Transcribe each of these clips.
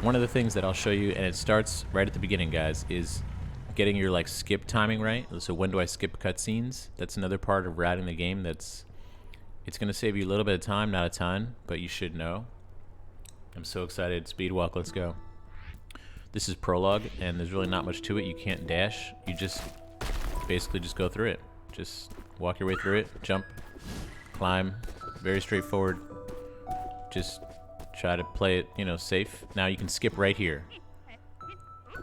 One of the things that I'll show you, and it starts right at the beginning, guys, is getting your like skip timing right. So when do I skip cutscenes? That's another part of routing the game. It's going to save you a little bit of time, not a ton, but you should know. I'm so excited. Speed walk, let's go. This is prologue, and there's really not much to it. You can't dash. You just basically just go through it. Just walk your way through it, jump, climb. Very straightforward. Just try to play it, you know, safe. Now you can skip right here.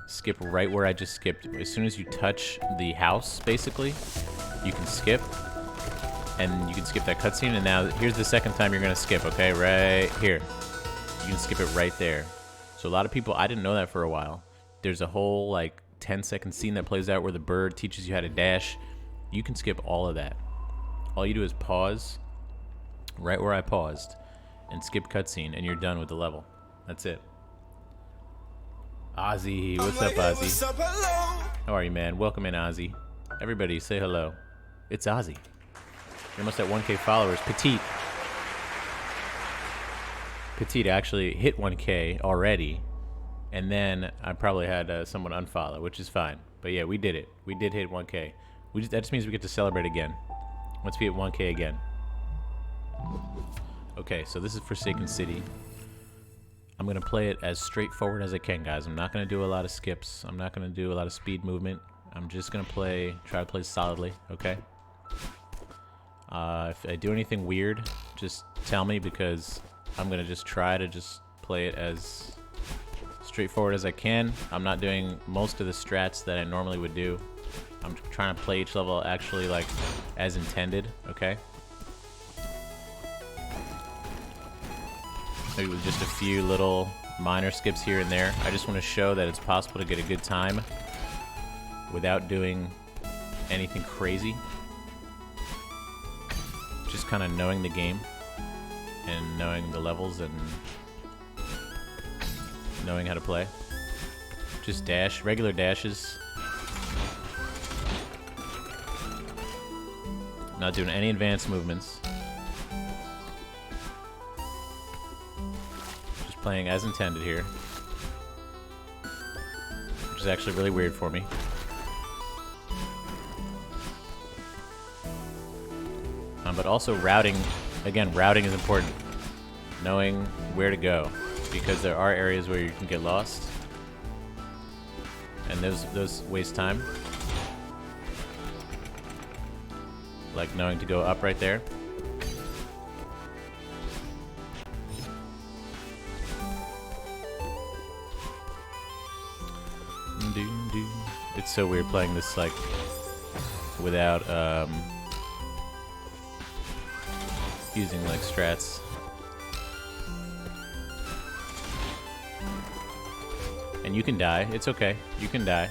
Skip right where I just skipped. As soon as you touch the house, basically, you can skip. And you can skip that cutscene. And now here's the second time you're going to skip, okay? Right here. You can skip it right there. So a lot of people, I didn't know that for a while. There's a whole like 10-second scene that plays out where the bird teaches you how to dash. You can skip all of that. All you do is pause right where I paused and skip cutscene, and you're done with the level. That's it. Ozzy, what's up, Ozzy? How are you, man? Welcome in, Ozzy. Everybody, say hello. It's Ozzy. You're almost at 1K followers. Petite actually hit 1K already, and then I probably had someone unfollow, which is fine. But yeah, we did it. We did hit 1K. That just means we get to celebrate again. Once we hit 1K again. Okay, so this is Forsaken City. I'm going to play it as straightforward as I can, guys. I'm not going to do a lot of skips. I'm not going to do a lot of speed movement. I'm just going to try to play solidly, okay? If I do anything weird, just tell me, because I'm going to just try to just play it as straightforward as I can. I'm not doing most of the strats that I normally would do. I'm trying to play each level actually like as intended, okay? Maybe with just a few little minor skips here and there. I just want to show that it's possible to get a good time without doing anything crazy. Just kind of knowing the game and knowing the levels and knowing how to play. Just dash, regular dashes. Not doing any advanced movements. Just playing as intended here. Which is actually really weird for me. But also routing, again, routing is important. Knowing where to go, because there are areas where you can get lost. And those waste time. Like knowing to go up right there. It's so weird playing this like without using like strats. And you can die. It's okay. You can die.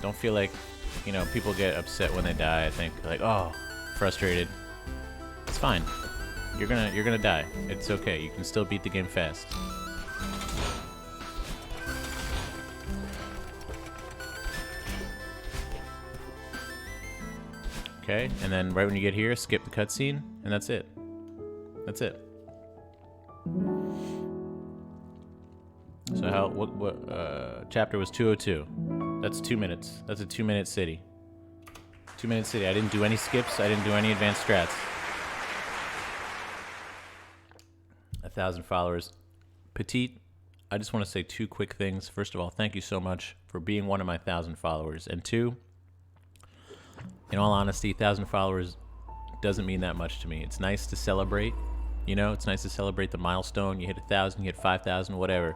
Don't feel like, you know, people get upset when they die. I think like, oh, frustrated. It's fine. You're gonna die. It's okay. You can still beat the game fast. Okay, and then right when you get here, skip the cutscene, and that's it. That's it. So what chapter was 202? That's 2 minutes. That's a 2-minute city. 2-minute city. I didn't do any skips. I didn't do any advanced strats. 1,000 followers. Petite, I just want to say 2 quick things. First of all, thank you so much for being one of my 1,000 followers. And 2, in all honesty, 1,000 followers doesn't mean that much to me. It's nice to celebrate. You know, it's nice to celebrate the milestone. You hit 1,000, you hit 5,000, whatever.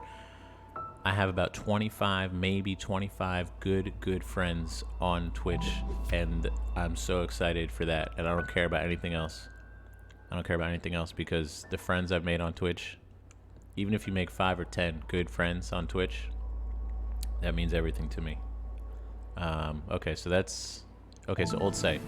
I have about 25, maybe 25 good friends on Twitch, and I'm so excited for that. And I don't care about anything else. I don't care about anything else, because the friends I've made on Twitch, even if you make 5 or 10 good friends on Twitch, that means everything to me. Okay, so old site.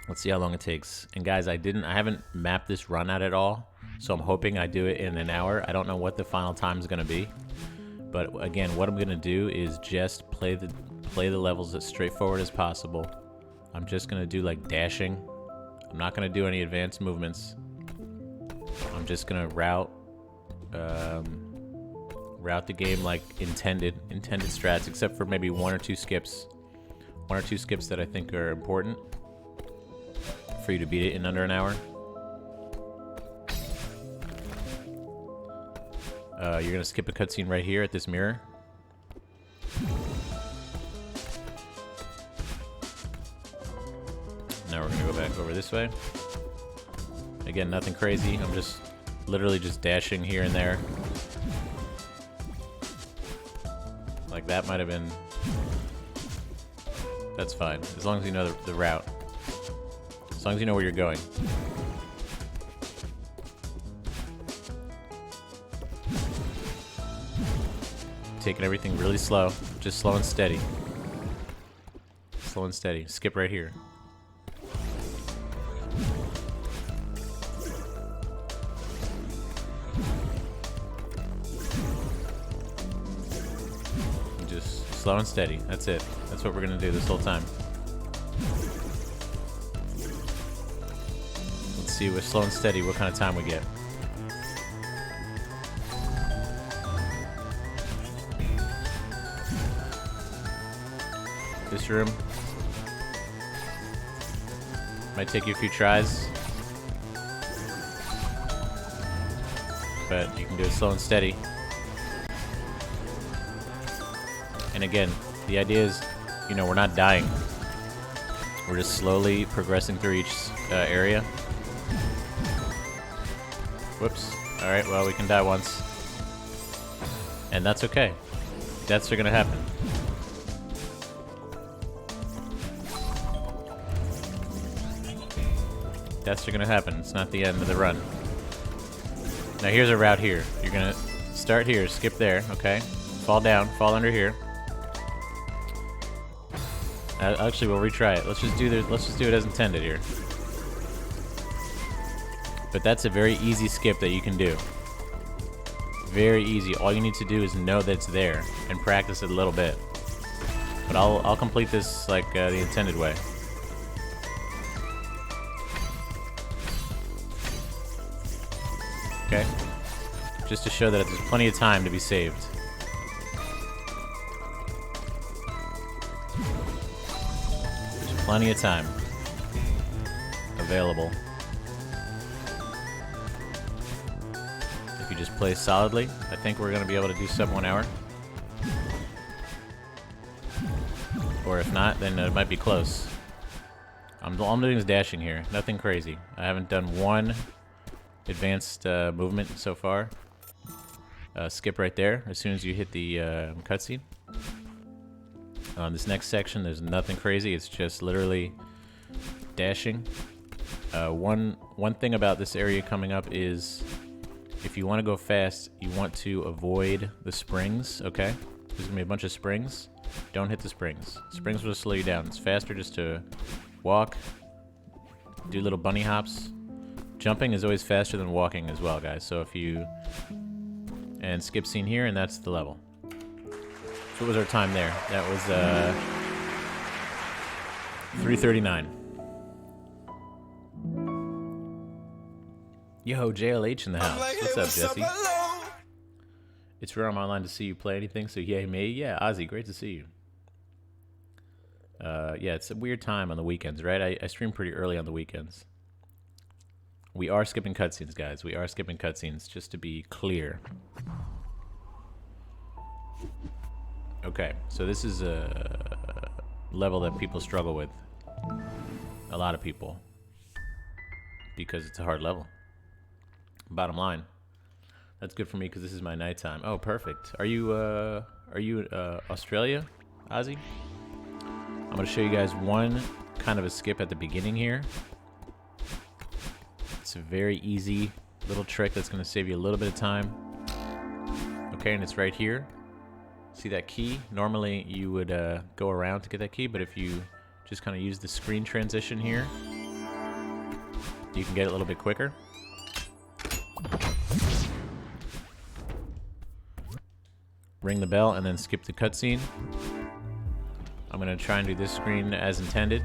Let's see how long it takes. And guys, I haven't mapped this run out at all, so I'm hoping I do it in an hour. I don't know what the final time is gonna be, but again, what I'm gonna do is just play the levels as straightforward as possible. I'm just gonna do like dashing. I'm not gonna do any advanced movements. I'm just gonna route route the game like intended strats, except for maybe one or two skips that I think are important for you to beat it in under an hour. You're gonna skip a cutscene right here at this mirror. Now we're gonna go back over this way. Again, nothing crazy. I'm just literally just dashing here and there. Like that might have been... That's fine, as long as you know the route. As long as you know where you're going. Taking everything really slow. Just slow and steady. Slow and steady. Skip right here. Just slow and steady. That's it. That's what we're gonna do this whole time. Let's see with slow and steady what kind of time we get. This room might take you a few tries, but you can do it slow and steady. And again, the idea is, you know, we're not dying. We're just slowly progressing through each area. Whoops. Alright, well, we can die once. And that's okay. Deaths are gonna happen. Deaths are gonna happen. It's not the end of the run. Now here's a route here. You're gonna start here, skip there, okay? Fall down, fall under here. Actually, we'll retry it. Let's just do it as intended here. But that's a very easy skip that you can do. Very easy. All you need to do is know that it's there and practice it a little bit. But I'll complete this like the intended way. Okay? Just to show that there's plenty of time to be saved. There's plenty of time available. If you just play solidly, I think we're going to be able to do sub 1 hour. Or if not, then it might be close. All I'm doing is dashing here. Nothing crazy. I haven't done one advanced movement so far. Skip right there as soon as you hit the cutscene. On this next section, there's nothing crazy. It's just literally dashing. One thing about this area coming up is if you want to go fast, you want to avoid the springs, okay? There's going to be a bunch of springs. Don't hit the springs. Springs will slow you down. It's faster just to walk, do little bunny hops. Jumping is always faster than walking as well, guys. So if you... And skip scene here, and that's the level. So what was our time there? That was 3:39. Yo, JLH in the house. What's up, Jesse? It's rare I'm online to see you play anything, so yay me. Yeah, Ozzy, great to see you. Yeah, it's a weird time on the weekends, right? I stream pretty early on the weekends. We are skipping cutscenes, guys. We are skipping cutscenes, just to be clear. Okay, so this is a level that people struggle with. A lot of people. Because it's a hard level. Bottom line. That's good for me because this is my nighttime. Oh, perfect. Are you Australia, Ozzy? I'm going to show you guys one kind of a skip at the beginning here. It's a very easy little trick that's going to save you a little bit of time. Okay, and it's right here. See that key? Normally you would go around to get that key, but if you just kind of use the screen transition here, you can get it a little bit quicker. Ring the bell and then skip the cutscene. I'm going to try and do this screen as intended.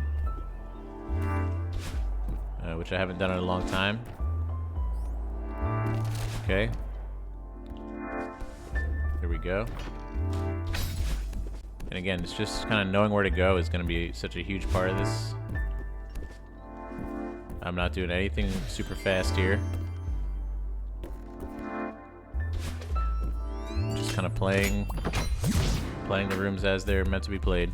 Which I haven't done in a long time. Okay. There we go. And again, it's just kind of knowing where to go is going to be such a huge part of this. I'm not doing anything super fast here. Just kind of playing the rooms as they're meant to be played.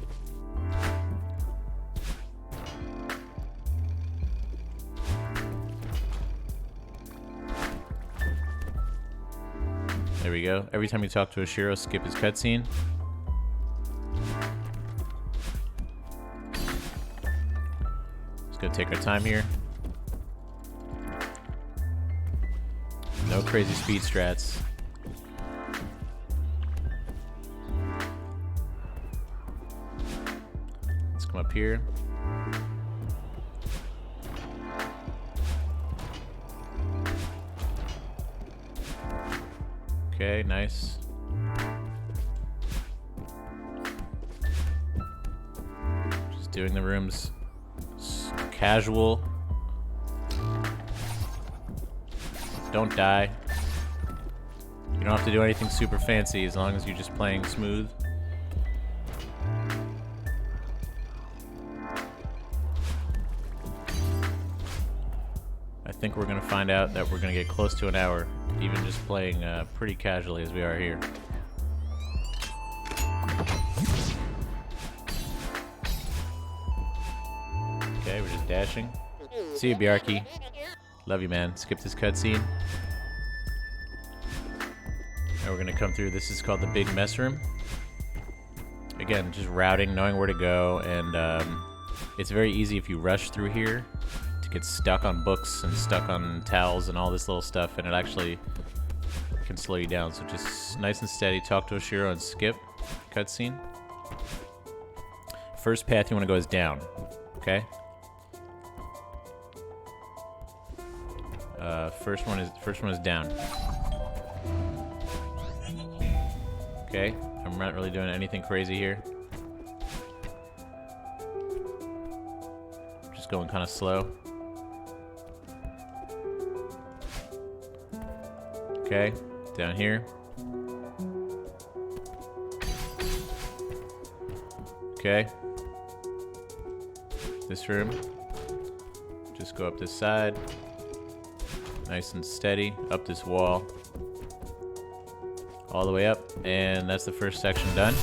There we go. Every time you talk to Oshiro, skip his cutscene. Just gonna take our time here. No crazy speed strats. Let's come up here. Okay, nice. Just doing the rooms casual. Don't die. You don't have to do anything super fancy as long as you're just playing smooth. I think we're gonna find out that we're gonna get close to an hour, even just playing pretty casually as we are here. Okay, we're just dashing. See you, Bjarki. Love you, man. Skip this cutscene. And we're gonna come through. This is called the Big Mess Room. Again, just routing, knowing where to go, and it's very easy if you rush through here to get stuck on books and stuck on towels and all this little stuff, and it actually can slow you down. So just nice and steady. Talk to Oshiro and skip cutscene. First path you want to go is down. Okay. First one is down. Okay, I'm not really doing anything crazy here. Just going kind of slow. Okay, down here. Okay. This room. Just go up this side. Nice and steady. Up this wall. All the way up. And that's the first section done.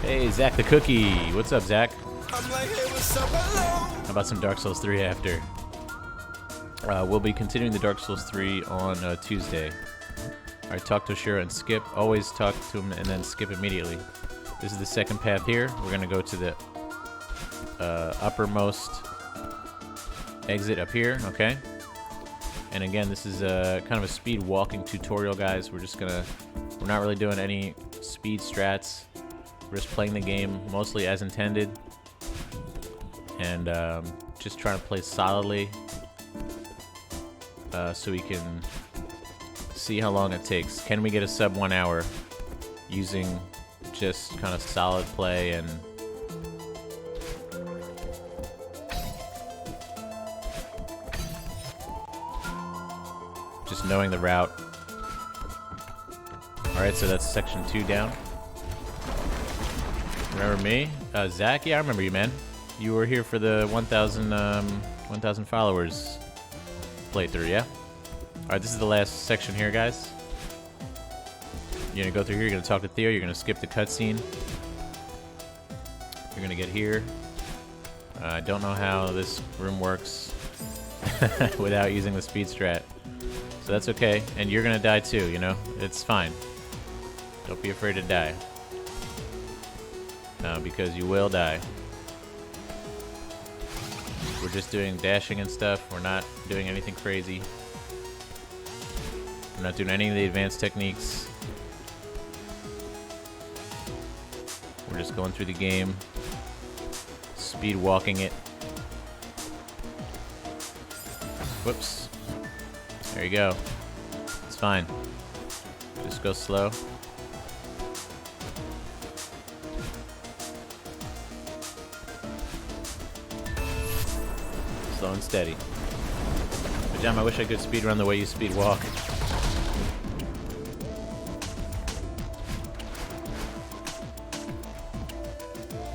Hey, Zach the Cookie. What's up, Zach? I'm like, hey, what's up? Hello. How about some Dark Souls 3 after? We'll be continuing the Dark Souls 3 on Tuesday. Alright, talk to Oshiro and skip. Always talk to him and then skip immediately. This is the second path here. We're going to go to the uppermost exit up here, okay? And again, this is kind of a speed walking tutorial, guys. We're not really doing any speed strats. We're just playing the game mostly as intended. And just trying to play solidly. So we can see how long it takes. Can we get a sub 1 hour using just kind of solid play and just knowing the route. Alright, so that's section 2 down. Remember me? Zach? Yeah, I remember you, man. You were here for the 1,000 followers playthrough, yeah? Alright, this is the last section here, guys. You're gonna go through here, you're gonna talk to Theo, you're gonna skip the cutscene. You're gonna get here. I don't know how this room works without using the speed strat. So that's okay, and you're gonna die too, you know? It's fine. Don't be afraid to die. Because you will die. We're just doing dashing and stuff. We're not doing anything crazy. We're not doing any of the advanced techniques. We're just going through the game. Speed walking it. Whoops. There you go. It's fine. Just go slow. Slow and steady. But Jam, I wish I could speed run the way you speed walk.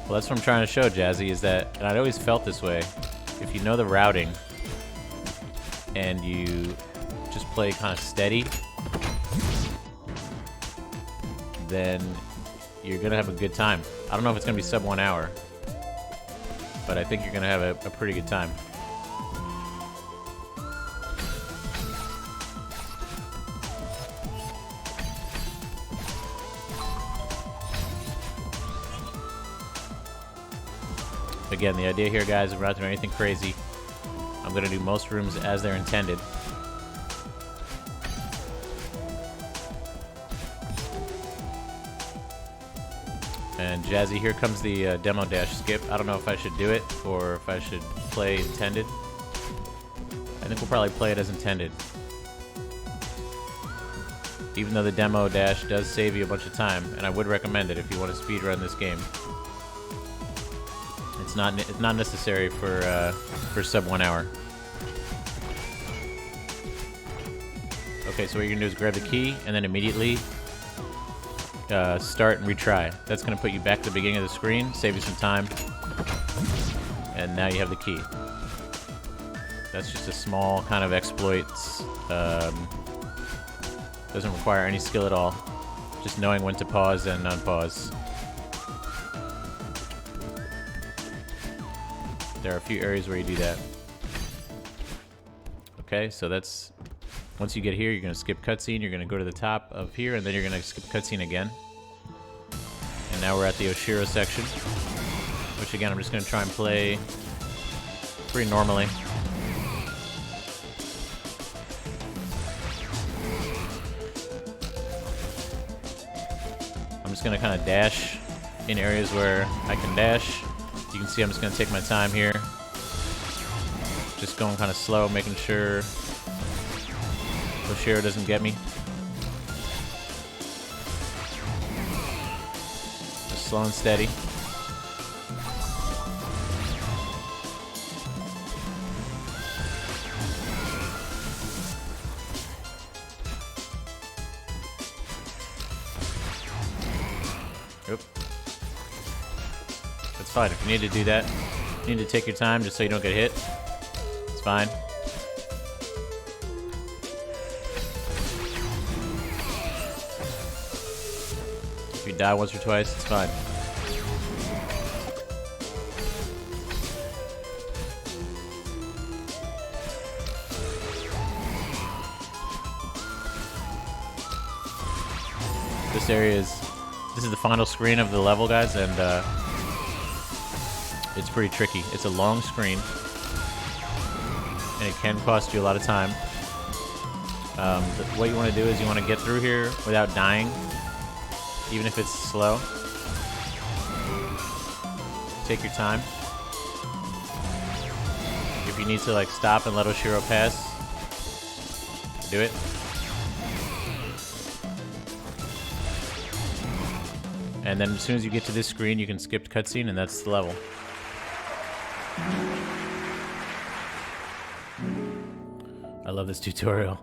Well, that's what I'm trying to show, Jazzy, is that, and I'd always felt this way, if you know the routing and you just play kind of steady, then you're going to have a good time. I don't know if it's going to be sub 1 hour, but I think you're going to have a pretty good time. Again, the idea here, guys, is we're not doing anything crazy. I'm going to do most rooms as they're intended. And Jazzy, here comes the demo dash skip. I don't know if I should do it or if I should play intended. I think we'll probably play it as intended. Even though the demo dash does save you a bunch of time, and I would recommend it if you want to speedrun this game. It's not necessary for sub 1 hour. Okay, so what you're gonna do is grab the key and then immediately start and retry. That's gonna put you back to the beginning of the screen, save you some time, and now you have the key. That's just a small kind of exploits. Doesn't require any skill at all. Just knowing when to pause and unpause. There are a few areas where you do that. Okay, so that's... Once you get here, you're going to skip cutscene, you're going to go to the top of here, and then you're going to skip cutscene again. And now we're at the Oshiro section, which again, I'm just going to try and play pretty normally. I'm just going to kind of dash in areas where I can dash. You can see I'm just going to take my time here. Just going kind of slow, making sure Oshiro doesn't get me. Just slow and steady. Oop. That's fine. If you need to do that, you need to take your time just so you don't get hit. It's fine. If you die once or twice, it's fine. This area is... This is the final screen of the level, guys, and it's pretty tricky. It's a long screen, and it can cost you a lot of time. What you want to do is you want to get through here without dying, even if it's slow. Take your time. If you need to like stop and let Oshiro pass, do it. And then as soon as you get to this screen, you can skip cutscene, and that's the level. I love this tutorial.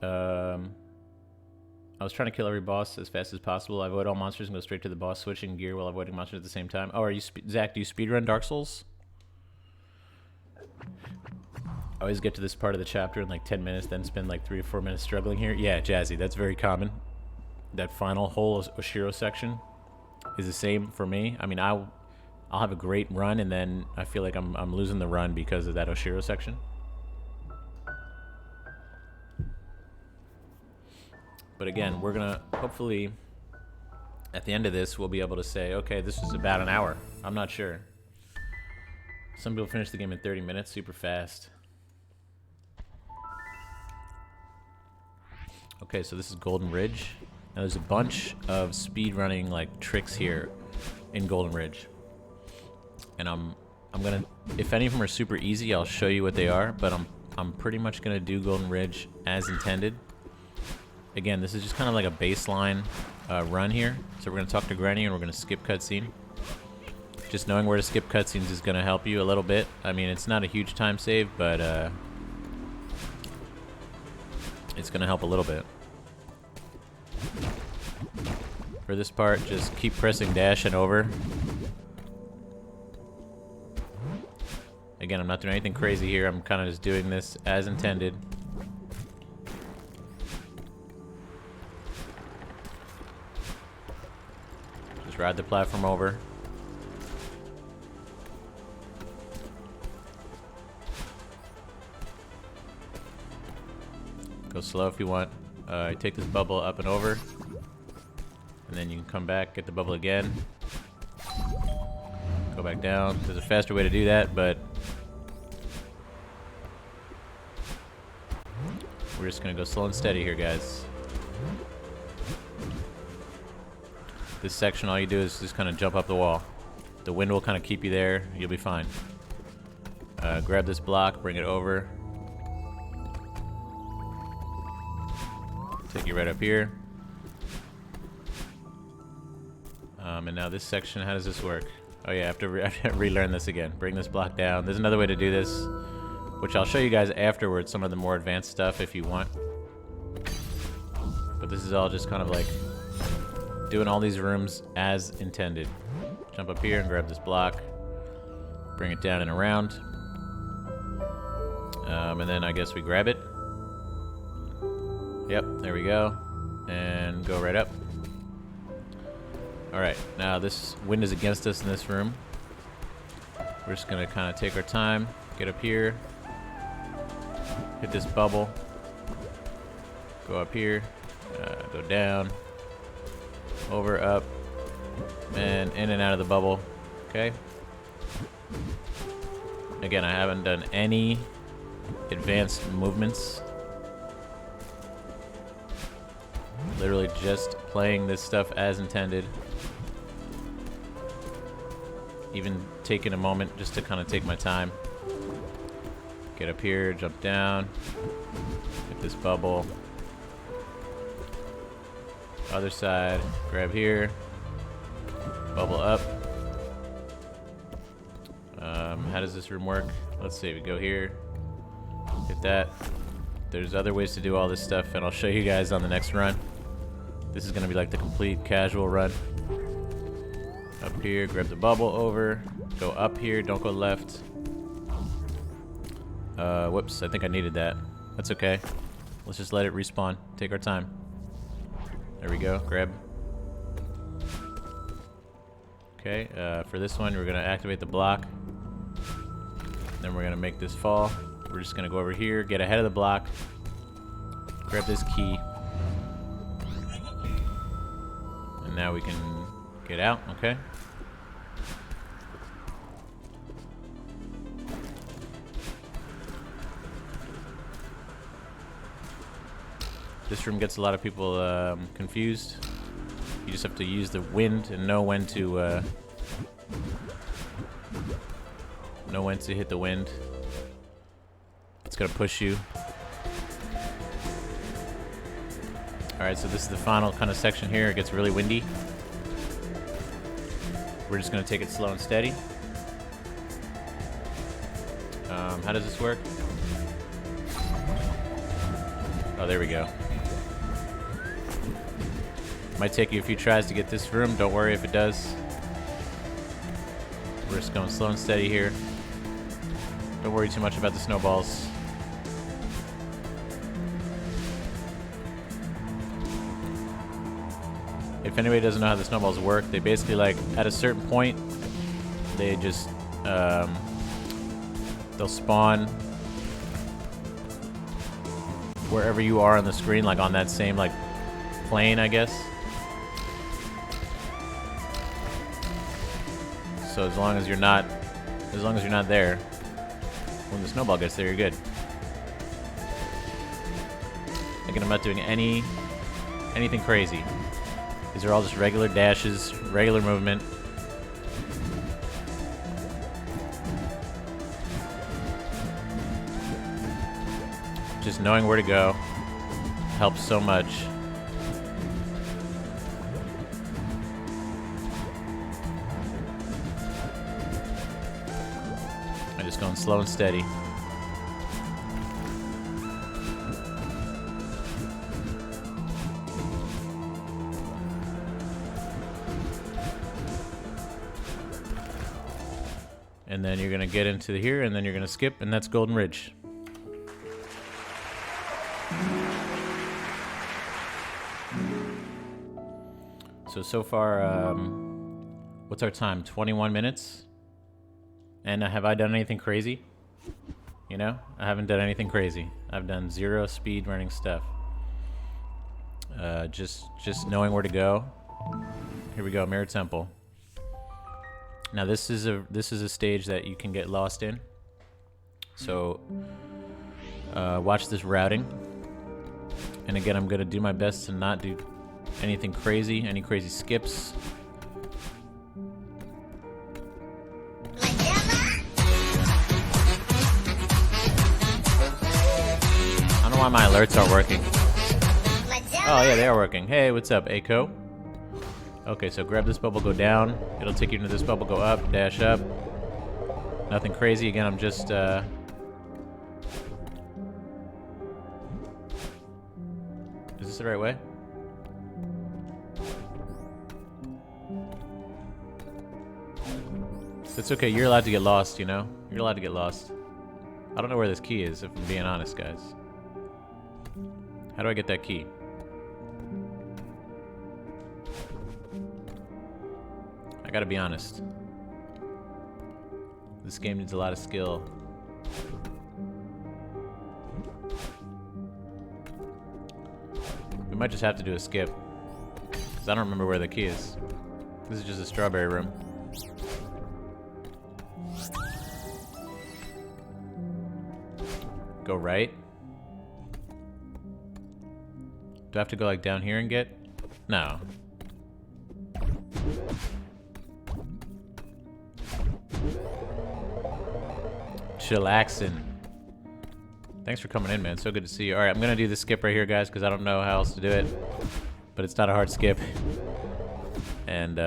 I was trying to kill every boss as fast as possible. I avoid all monsters and go straight to the boss, switching gear while avoiding monsters at the same time. Oh, are you Zach? Do you speedrun Dark Souls? I always get to this part of the chapter in like 10 minutes, then spend like 3 or 4 minutes struggling here. Yeah, Jazzy, that's very common. That final whole Oshiro section is the same for me. I mean, I'll have a great run, and then I feel like I'm losing the run because of that Oshiro section. But again, we're gonna hopefully at the end of this we'll be able to say, okay, this was about an hour. I'm not sure. Some people finish the game in 30 minutes, super fast. Okay, so this is Golden Ridge. Now there's a bunch of speedrunning like tricks here in Golden Ridge. And I'm gonna, if any of them are super easy, I'll show you what they are, but I'm pretty much gonna do Golden Ridge as intended. Again, this is just kind of like a baseline run here. So we're gonna talk to Granny and we're gonna skip cutscene. Just knowing where to skip cutscenes is gonna help you a little bit. I mean, it's not a huge time save, but it's gonna help a little bit. For this part, just keep pressing dash and over. Again, I'm not doing anything crazy here. I'm kind of just doing this as intended. Just ride the platform over. Go slow if you want. Take this bubble up and over. And then you can come back, get the bubble again. Go back down. There's a faster way to do that, but we're just gonna go slow and steady here, guys. This section, all you do is just kind of jump up the wall. The wind will kind of keep you there. You'll be fine. Grab this block, bring it over. Take you right up here. And now this section, how does this work? Oh yeah, I have to relearn this again. Bring this block down. There's another way to do this, which I'll show you guys afterwards, some of the more advanced stuff if you want. But this is all just kind of like doing all these rooms as intended. Jump up here and grab this block. Bring it down and around. And then I guess we grab it. Yep, there we go. And go right up. Alright, now this wind is against us in this room. We're just gonna kind of take our time, get up here, hit this bubble, go up here, go down, over, up, and in and out of the bubble. Okay? Again, I haven't done any advanced movements. Literally just playing this stuff as intended. Even taking a moment just to kind of take my time. Get up here, jump down, hit this bubble. Other side, grab here, bubble up. How does this room work? Let's see, we go here, hit that. There's other ways to do all this stuff, and I'll show you guys on the next run. This is gonna be like the complete casual run. Up here, grab the bubble over, go up here, don't go left. Whoops, I think I needed that. That's okay. Let's just let it respawn. Take our time. There we go, grab. Okay, for this one, we're gonna activate the block. Then we're gonna make this fall. We're just gonna go over here, get ahead of the block, grab this key. And now we can get out, okay? This room gets a lot of people confused. You just have to use the wind and know when to hit the wind. It's gonna push you. Alright, so this is the final kind of section here. It gets really windy. We're just gonna take it slow and steady. How does this work? Oh, there we go. Might take you a few tries to get this room. Don't worry if it does. We're just going slow and steady here. Don't worry too much about the snowballs. If anybody doesn't know how the snowballs work, they basically, like, at a certain point, they just, they'll spawn wherever you are on the screen, like on that same, like, plane, I guess. So as long as you're not there, when the snowball gets there, you're good. Again, I'm not doing anything crazy. These are all just regular dashes, regular movement. Just knowing where to go helps so much. I'm just going slow and steady. And then you're gonna get into here, and then you're gonna skip, and that's Golden Ridge. So far, what's our time? 21 minutes? And have I done anything crazy? You know, I haven't done anything crazy. I've done 0 speed running stuff. Just knowing where to go. Here we go, Mirror Temple. Now this is a stage that you can get lost in. So watch this routing. And again, I'm gonna do my best to not do anything crazy, any crazy skips. I don't know why my alerts aren't working. Oh yeah, they are working. Hey, what's up, Aiko? Okay, so grab this bubble, go down. It'll take you into this bubble, go up, dash up. Nothing crazy. Again, I'm just is this the right way? It's okay, you're allowed to get lost, you know? You're allowed to get lost. I don't know where this key is, if I'm being honest, guys. How do I get that key? I gotta be honest. This game needs a lot of skill. We might just have to do a skip. Because I don't remember where the key is. This is just a strawberry room. Go right. Do I have to go like down here and get? No. Chillaxin'. Thanks for coming in, man. So good to see you. Alright, I'm gonna do the skip right here, guys, because I don't know how else to do it. But it's not a hard skip. And,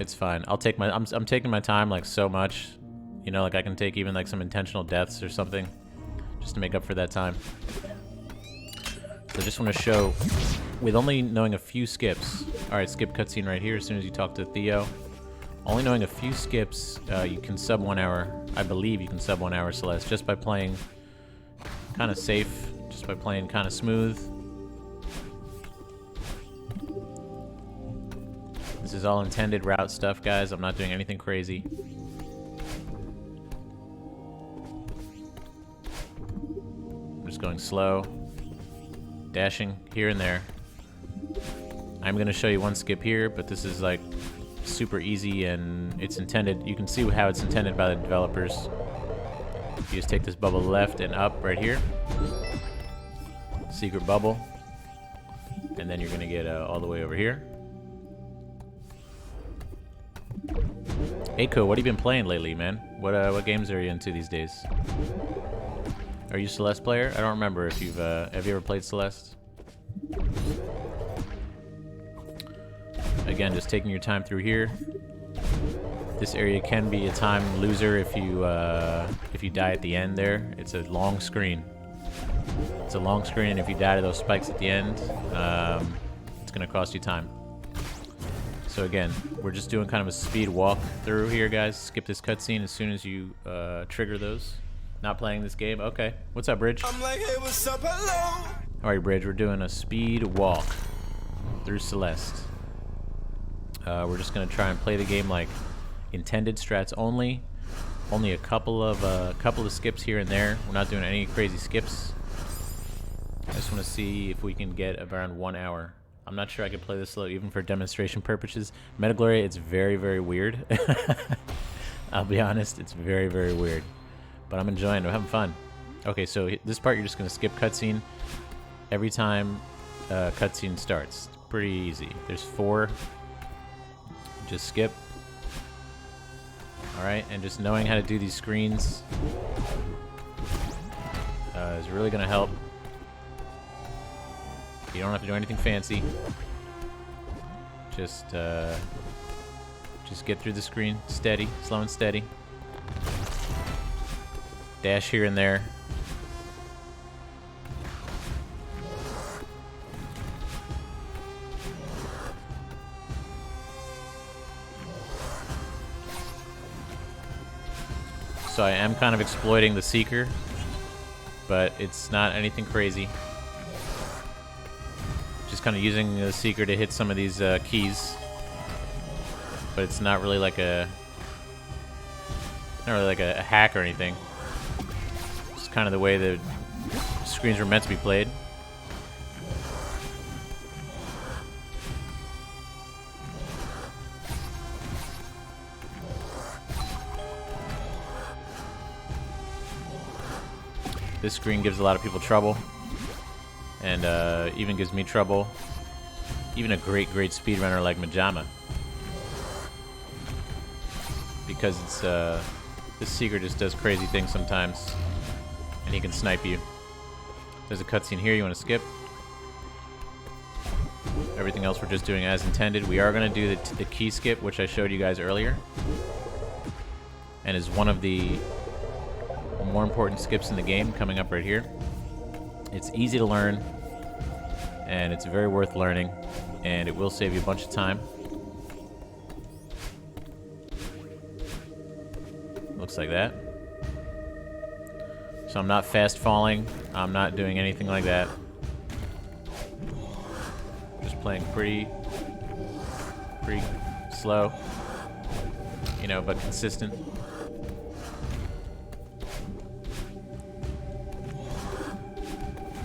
it's fine. I'll take my... I'm taking my time, like, so much. You know, like, I can take even, like, some intentional deaths or something. Just to make up for that time. So I just want to show... With only knowing a few skips... Alright, skip cutscene right here as soon as you talk to Theo. Only knowing a few skips, you can sub 1 hour. I believe you can sub 1 hour, Celeste, just by playing kind of safe, just by playing kind of smooth. This is all intended route stuff, guys. I'm not doing anything crazy. I'm just going slow, dashing here and there. I'm going to show you one skip here, but this is like super easy, and it's intended. You can see how it's intended by the developers. You just take this bubble left and up right here. Secret bubble. And then you're going to get all the way over here. Aiko, what have you been playing lately, man? What games are you into these days? Are you a Celeste player? I don't remember if you've... have you ever played Celeste? Again, just taking your time through here. This area can be a time loser if you die at the end there. It's a long screen. It's a long screen, and if you die to those spikes at the end, it's going to cost you time. So again, we're just doing kind of a speed walk through here, guys. Skip this cutscene as soon as you trigger those. Not playing this game? Okay. What's up, Bridge? I'm like, hey, what's up? Hello. Alright, Bridge, we're doing a speed walk through Celeste. We're just going to try and play the game like intended strats only. Only a couple of skips here and there. We're not doing any crazy skips. I just want to see if we can get around 1 hour. I'm not sure I could play this slow even for demonstration purposes. Metagloria, it's very, very weird. I'll be honest, it's very, very weird. But I'm enjoying it. I'm having fun. Okay, so this part you're just going to skip cutscene every time cutscene starts. It's pretty easy. There's 4. Just skip. Alright, and just knowing how to do these screens is really going to help. You don't have to do anything fancy. Just get through the screen steady, slow and steady. Dash here and there. So I am kind of exploiting the Seeker, but it's not anything crazy. Just kind of using the Seeker to hit some of these keys. But it's not really like a hack or anything. It's kind of the way the screens were meant to be played. This screen gives a lot of people trouble, and even gives me trouble. Even a great speedrunner like Majama, because it's this Seeker just does crazy things sometimes, and he can snipe you. There's a cutscene here you want to skip. Everything else we're just doing as intended. We are going to do the key skip, which I showed you guys earlier, and is one of the more important skips in the game, coming up right here. It's easy to learn, and it's very worth learning, and it will save you a bunch of time. Looks like that. So I'm not fast falling. I'm not doing anything like that. Just playing pretty slow, you know, but consistent.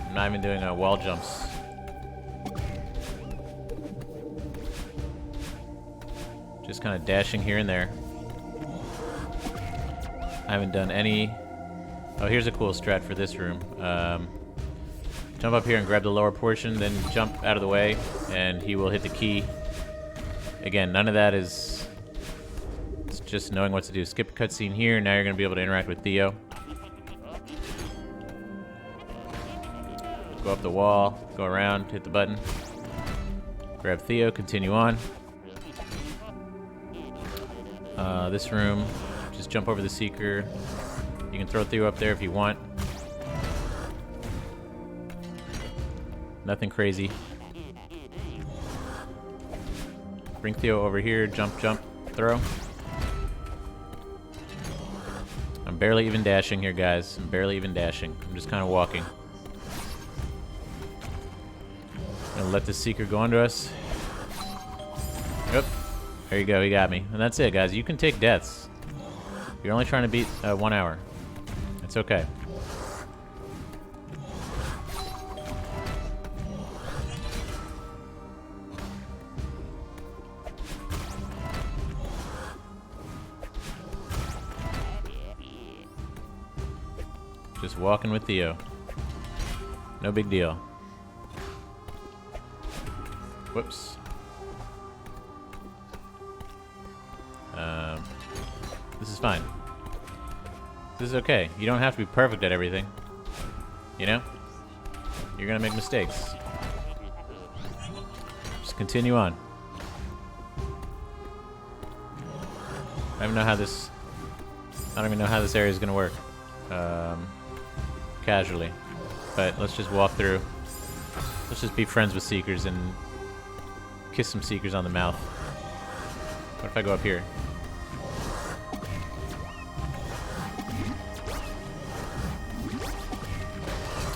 I'm not even doing wall jumps. Just kind of dashing here and there. I haven't done any... Oh, here's a cool strat for this room. Jump up here and grab the lower portion, then jump out of the way, and he will hit the key. Again, none of that is... It's just knowing what to do. Skip a cutscene here, now you're going to be able to interact with Theo. Go up the wall, go around, hit the button. Grab Theo, continue on. This room, just jump over the Seeker. You can throw Theo up there if you want. Nothing crazy. Bring Theo over here, jump, jump, throw. I'm barely even dashing here, guys. I'm barely even dashing. I'm just kind of walking. Gonna let the Seeker go under us. Yep. There you go, he got me. And that's it, guys. You can take deaths. You're only trying to beat 1 hour. It's okay. Just walking with Theo. No big deal. Whoops. This is fine. This is okay. You don't have to be perfect at everything. You know? You're gonna make mistakes. Just continue on. I don't even know how this area is gonna work. Casually. But let's just walk through. Let's just be friends with Seekers and kiss some Seekers on the mouth. What if I go up here?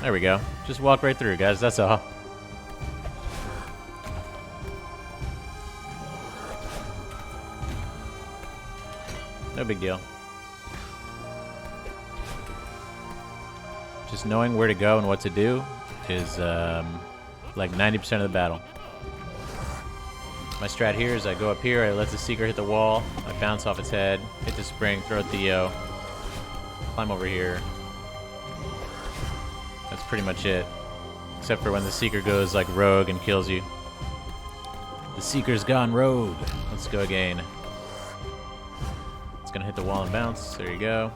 There we go. Just walk right through, guys. That's all. No big deal. Just knowing where to go and what to do is like 90% of the battle. My strat here is I go up here, I let the Seeker hit the wall, I bounce off its head, hit the spring, throw Theo, climb over here. That's pretty much it. Except for when the Seeker goes like rogue and kills you. The Seeker's gone rogue. Let's go again. It's gonna hit the wall and bounce. There you go.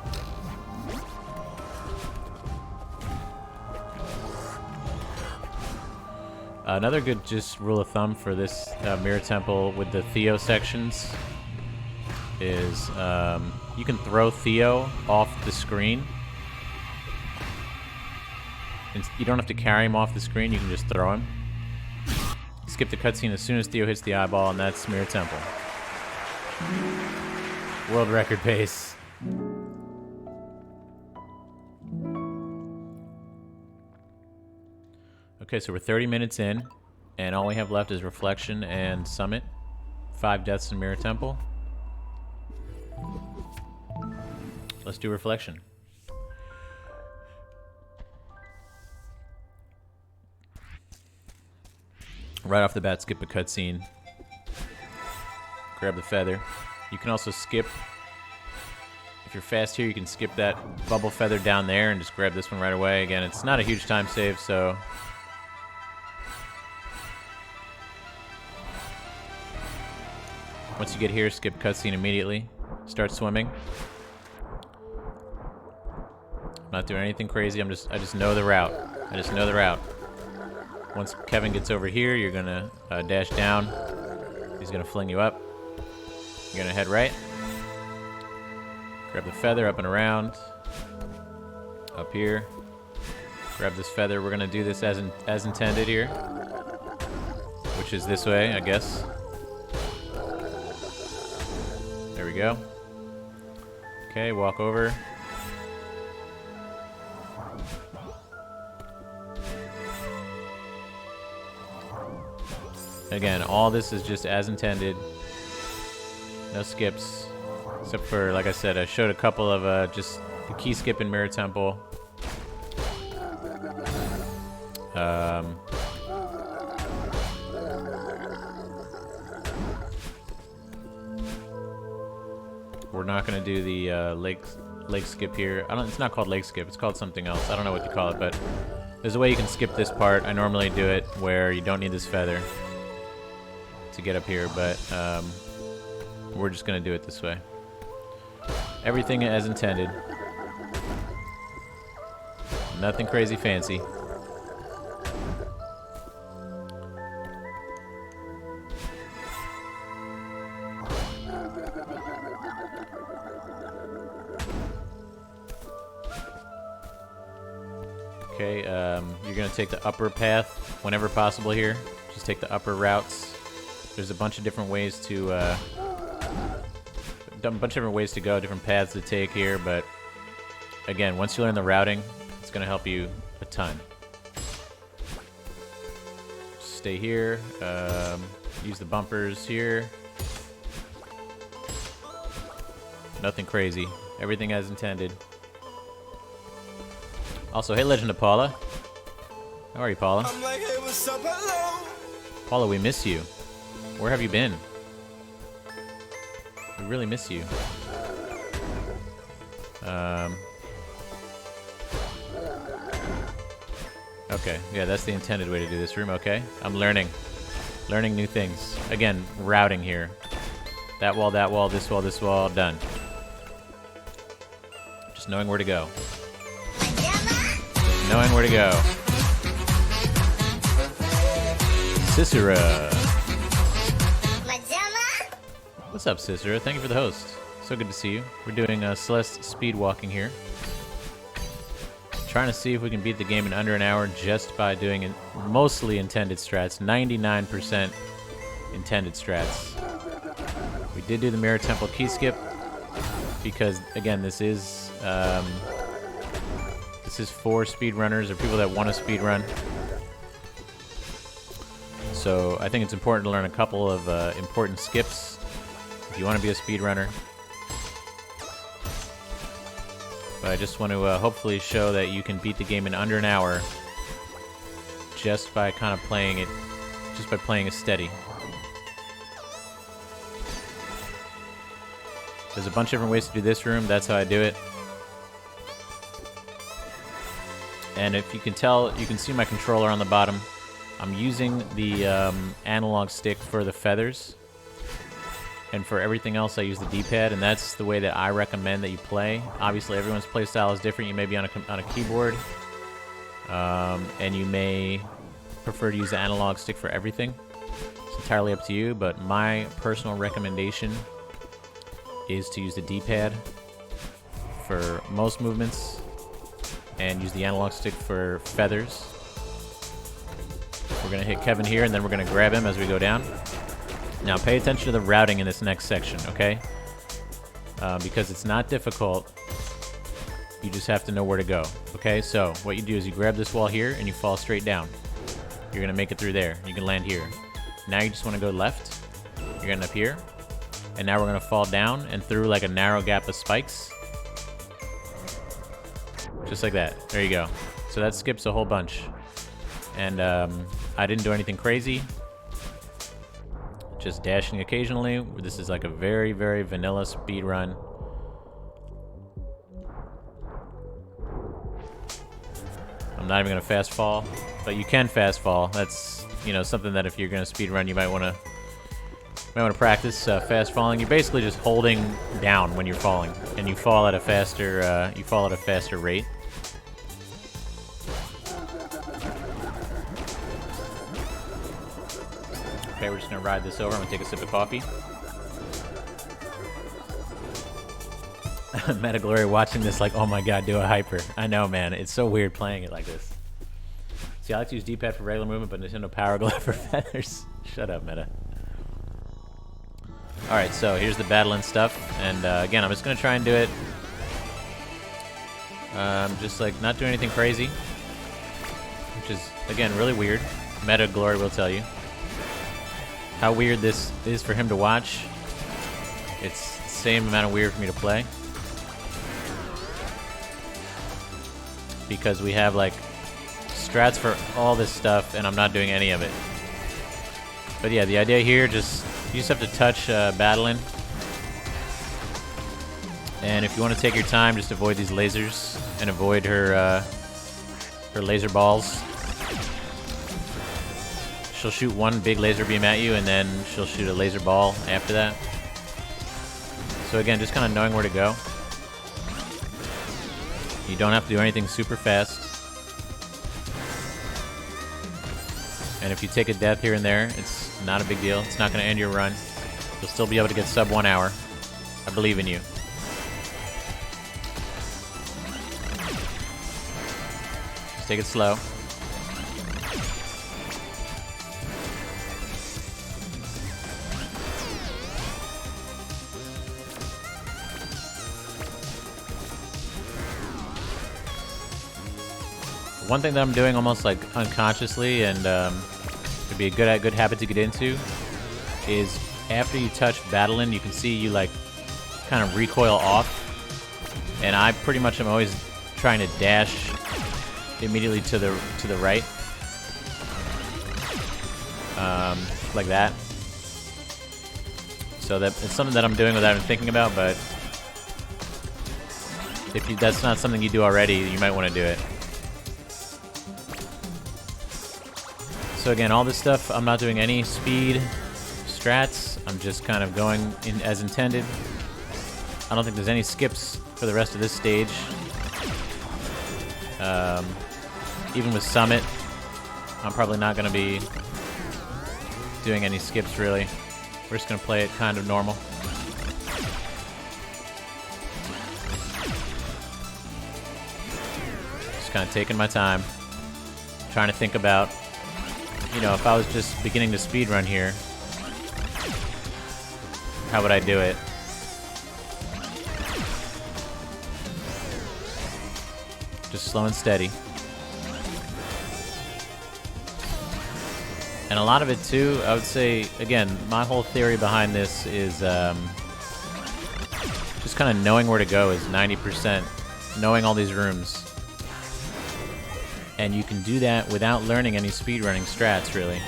Another good just rule of thumb for this mirror temple with the Theo sections is you can throw Theo off the screen. And you don't have to carry him off the screen, you can just throw him. Skip the cutscene as soon as Theo hits the eyeball, and that's mirror temple. World record pace. Okay, so we're 30 minutes in, and all we have left is Reflection and Summit. 5 deaths in Mirror Temple. Let's do Reflection. Right off the bat, skip a cutscene. Grab the feather. You can also skip. If you're fast here, you can skip that bubble feather down there and just grab this one right away. Again, it's not a huge time save, so... Once you get here, skip cutscene immediately. Start swimming. I'm not doing anything crazy. I just know the route. I just know the route. Once Kevin gets over here, you're gonna dash down. He's gonna fling you up. You're gonna head right. Grab the feather up and around. Up here. Grab this feather. We're gonna do this as intended here, which is this way, I guess. There we go. Okay, walk over. Again, all this is just as intended. No skips. Except for, like I said, I showed a couple of just the key skip in Mirror Temple. We're not gonna do the lake skip here. It's not called lake skip. It's called something else. I don't know what you call it, but there's a way you can skip this part. I normally do it where you don't need this feather to get up here, but we're just gonna do it this way. Everything as intended. Nothing crazy fancy. Okay, you're gonna take the upper path whenever possible here. Just take the upper routes. There's a bunch of different ways to go, different paths to take here, but again, once you learn the routing, it's gonna help you a ton. Stay here, use the bumpers here. Nothing crazy, everything as intended. Also, hey Legend of Paula. How are you, Paula? I'm like, hey, what's up, hello? Paula, we miss you. Where have you been? We really miss you. Okay, yeah, that's the intended way to do this room, okay? I'm learning new things. Again, routing here. That wall, this wall, done. Just knowing where to go. Knowing where to go. Cicera. What's up, Cicera? Thank you for the host. So good to see you. We're doing Celeste speed walking here. Trying to see if we can beat the game in under an hour just by doing mostly intended strats. 99% intended strats. We did do the Mirror Temple key skip because, again, this is for speedrunners or people that want to speedrun. So I think it's important to learn a couple of important skips if you want to be a speedrunner. But I just want to hopefully show that you can beat the game in under an hour just by kind of playing it, just by playing it steady. There's a bunch of different ways to do this room. That's how I do it. And if you can tell, you can see my controller on the bottom. I'm using the analog stick for the feathers. And for everything else, I use the D-pad, and that's the way that I recommend that you play. Obviously, everyone's play style is different. You may be on a keyboard, and you may prefer to use the analog stick for everything. It's entirely up to you, but my personal recommendation is to use the D-pad for most movements and use the analog stick for feathers. We're going to hit Kevin here, and then we're going to grab him as we go down. Now, pay attention to the routing in this next section, okay? Because it's not difficult. You just have to know where to go, okay? So, what you do is you grab this wall here, and you fall straight down. you're gonna make it through there. You can land here. Now you just want to go left. You're gonna end up here. And now we're gonna fall down and through like a narrow gap of spikes. Just like that. There you go. So that skips a whole bunch. And I didn't do anything crazy. Just dashing occasionally. This is like a very, very vanilla speed run. I'm not even gonna fast fall, but you can fast fall. That's, you know, something that if you're gonna speed run, you might wanna practice fast falling. You're basically just holding down when you're falling, and you fall at a faster rate. Okay, we're just gonna ride this over. I'm gonna take a sip of coffee. Metaglory watching this like, oh my god, do a hyper. I know, man. It's so weird playing it like this. See, I like to use D-pad for regular movement, but Nintendo Power Glove for feathers. Shut up, Meta. Alright, so here's the battle and stuff. And again, I'm just going to try and do it. Just like not doing anything crazy. Which is, again, really weird. Metaglory will tell you. How weird this is for him to watch. It's the same amount of weird for me to play. Because we have like strats for all this stuff and I'm not doing any of it. But yeah, the idea here, you just have to touch battling. And if you want to take your time, just avoid these lasers and avoid her laser balls. She'll shoot one big laser beam at you and then she'll shoot a laser ball after that. So again, just kind of knowing where to go. You don't have to do anything super fast. And if you take a death here and there, it's not a big deal. It's not going to end your run. You'll still be able to get sub 1 hour. I believe in you. Just take it slow. One thing that I'm doing almost like unconsciously, and it'd be a good habit to get into, is after you touch battling, you can see you like kind of recoil off, and I pretty much am always trying to dash immediately to the right, like that. So that it's something that I'm doing without even thinking about, but if that's not something you do already, you might want to do it. So again, all this stuff, I'm not doing any speed strats. I'm just kind of going in as intended. I don't think there's any skips for the rest of this stage. Even with Summit, I'm probably not going to be doing any skips, really. We're just going to play it kind of normal. Just kind of taking my time. Trying to think about, you know, if I was just beginning to speedrun here, how would I do it? Just slow and steady. And a lot of it too, I would say, again, my whole theory behind this is just kind of knowing where to go is 90%. Knowing all these rooms. And you can do that without learning any speedrunning strats, really.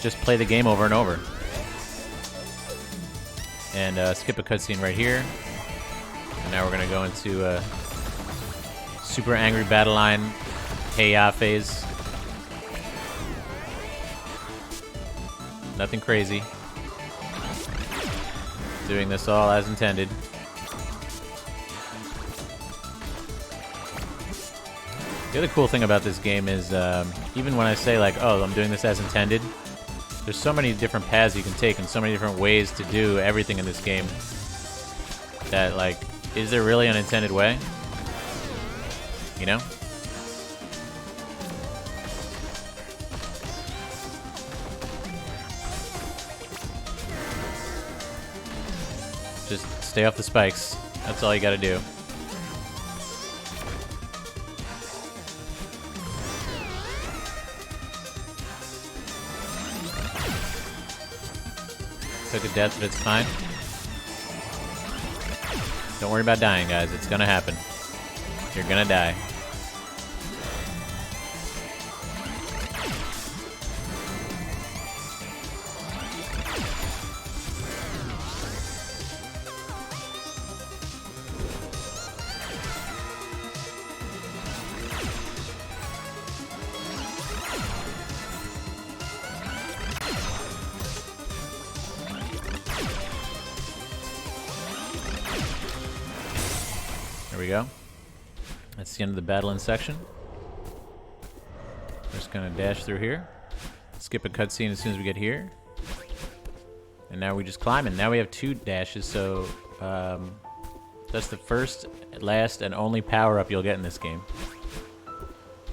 Just play the game over and over. And skip a cutscene right here. And now we're going to go into super angry battle line hey-ya phase. Nothing crazy. Doing this all as intended. The other cool thing about this game is, even when I say like, oh, I'm doing this as intended, there's so many different paths you can take and so many different ways to do everything in this game that, like, is there really an intended way? You know? Just stay off the spikes. That's all you gotta do. Took a death, but it's fine. Don't worry about dying, guys. It's gonna happen. You're gonna die. There we go. That's the end of the battling section. We're just gonna dash through here. Skip a cutscene as soon as we get here. And now we just climbing. Now we have 2 dashes, so that's the first, last, and only power-up you'll get in this game.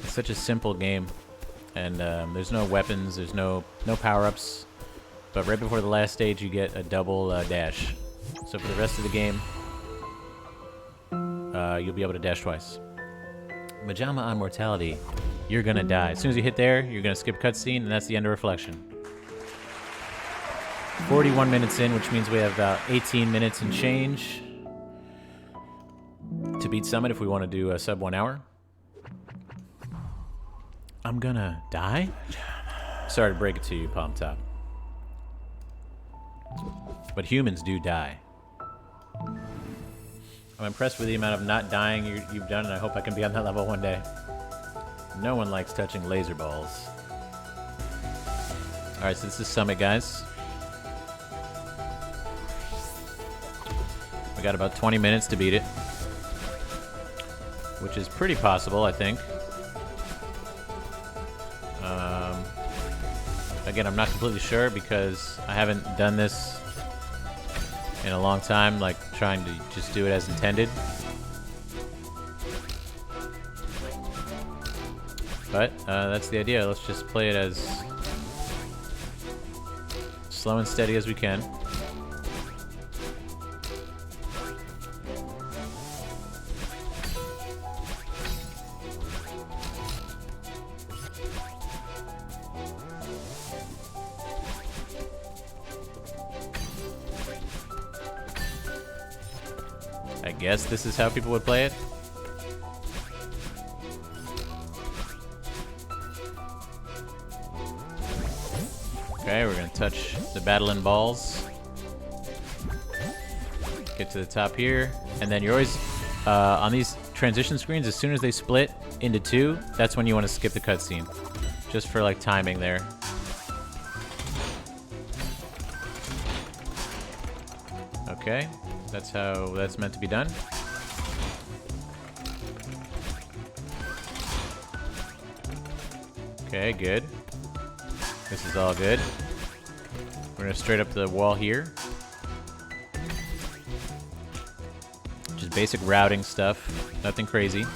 It's such a simple game. And there's no weapons, there's no power-ups. But right before the last stage, you get a double dash. So for the rest of the game, you'll be able to dash twice. Majama on mortality. You're gonna die. As soon as you hit there, you're gonna skip cutscene, and that's the end of Reflection. 41 minutes in, which means we have about 18 minutes and change to beat Summit if we want to do a sub 1 hour. I'm gonna die? Sorry to break it to you, Palm Top. But humans do die. I'm impressed with the amount of not dying you've done, and I hope I can be on that level one day. No one likes touching laser balls. Alright, so this is Summit, guys. We got about 20 minutes to beat it. Which is pretty possible, I think. Again, I'm not completely sure because I haven't done this in a long time, like trying to just do it as intended. But that's the idea. Let's just play it as slow and steady as we can. I guess this is how people would play it. Okay, we're gonna touch the battling balls. Get to the top here, and then you're always on these transition screens. As soon as they split into 2, that's when you want to skip the cutscene, just for like timing there. Okay, that's how that's meant to be done. Okay, good. This is all good. We're gonna straight up the wall here. Just basic routing stuff, nothing crazy.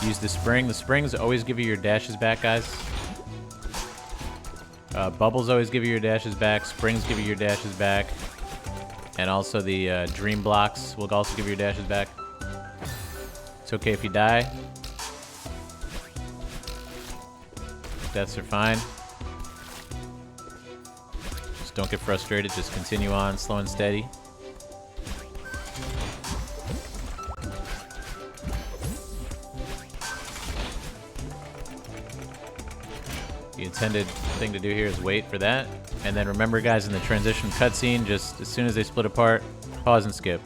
Use the spring. The springs always give you your dashes back, guys. Bubbles always give you your dashes back. Springs give you your dashes back. And also the dream blocks will also give you your dashes back. It's okay if you die. Deaths are fine. Just don't get frustrated. Just continue on, slow and steady. The intended thing to do here is wait for that. And then remember, guys, in the transition cutscene, just as soon as they split apart, pause and skip.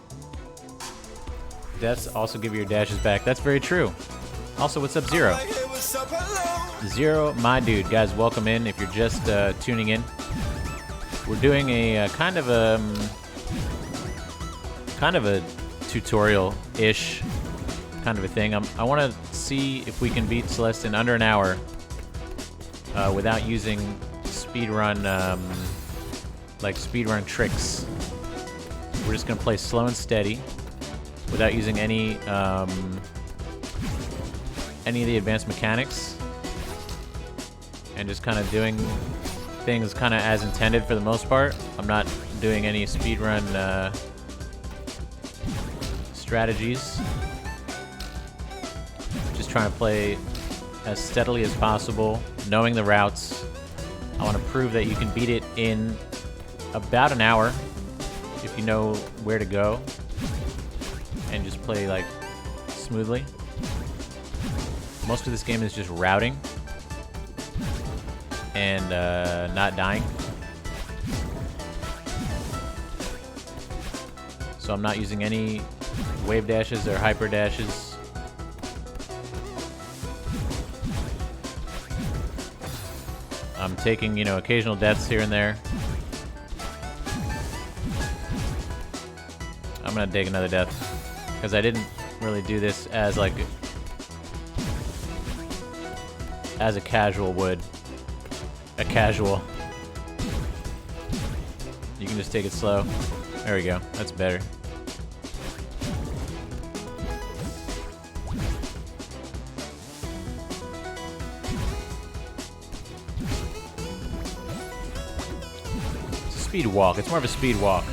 Deaths also give you your dashes back. That's very true. Also, what's up, Zero? Zero, my dude. Guys, welcome in if you're just tuning in. We're doing a kind of a tutorial-ish kind of a thing. I want to see if we can beat Celeste in under an hour. Without using speedrun, like speedrun tricks. We're just gonna play slow and steady, without using any of the advanced mechanics, and just kind of doing things kind of as intended for the most part. I'm not doing any speedrun strategies. Just trying to play as steadily as possible, knowing the routes. I want to prove that you can beat it in about an hour if you know where to go and just play like smoothly. Most of this game is just routing and not dying. So I'm not using any wave dashes or hyper dashes. I'm taking, you know, occasional deaths here and there. I'm gonna take another death because I didn't really do this as like as a casual would. A casual. You can just take it slow. There we go. That's better. It's a speed walk. It's more of a speed walk.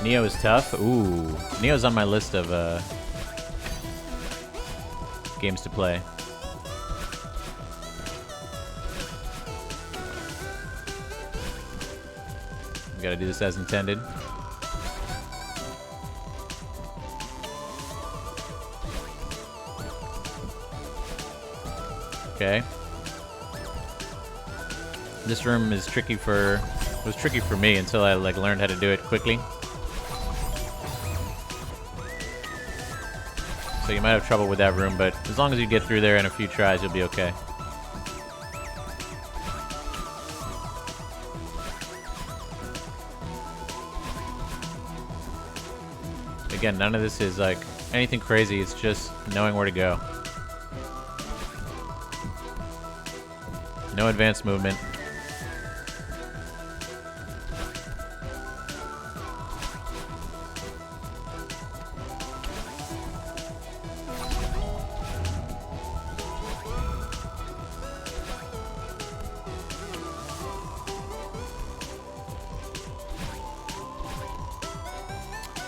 Neo is tough. Ooh. Neo's on my list of games to play. We gotta do this as intended. Okay. This room is tricky for... was tricky for me until I like learned how to do it quickly. So you might have trouble with that room, but as long as you get through there in a few tries, you'll be okay. Again, none of this is like anything crazy, it's just knowing where to go. No advanced movement.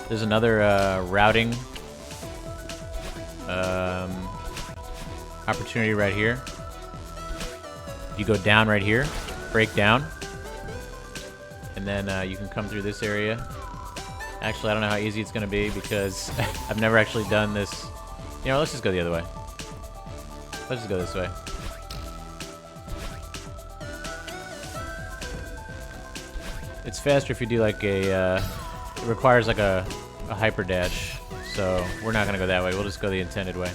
There's another routing opportunity right here. You go down right here, break down, and then you can come through this area. Actually, I don't know how easy it's going to be because I've never actually done this. You know, let's just go the other way. Let's just go this way. It's faster if you do like a... it requires like a hyper dash, so we're not gonna go that way. We'll just go the intended way.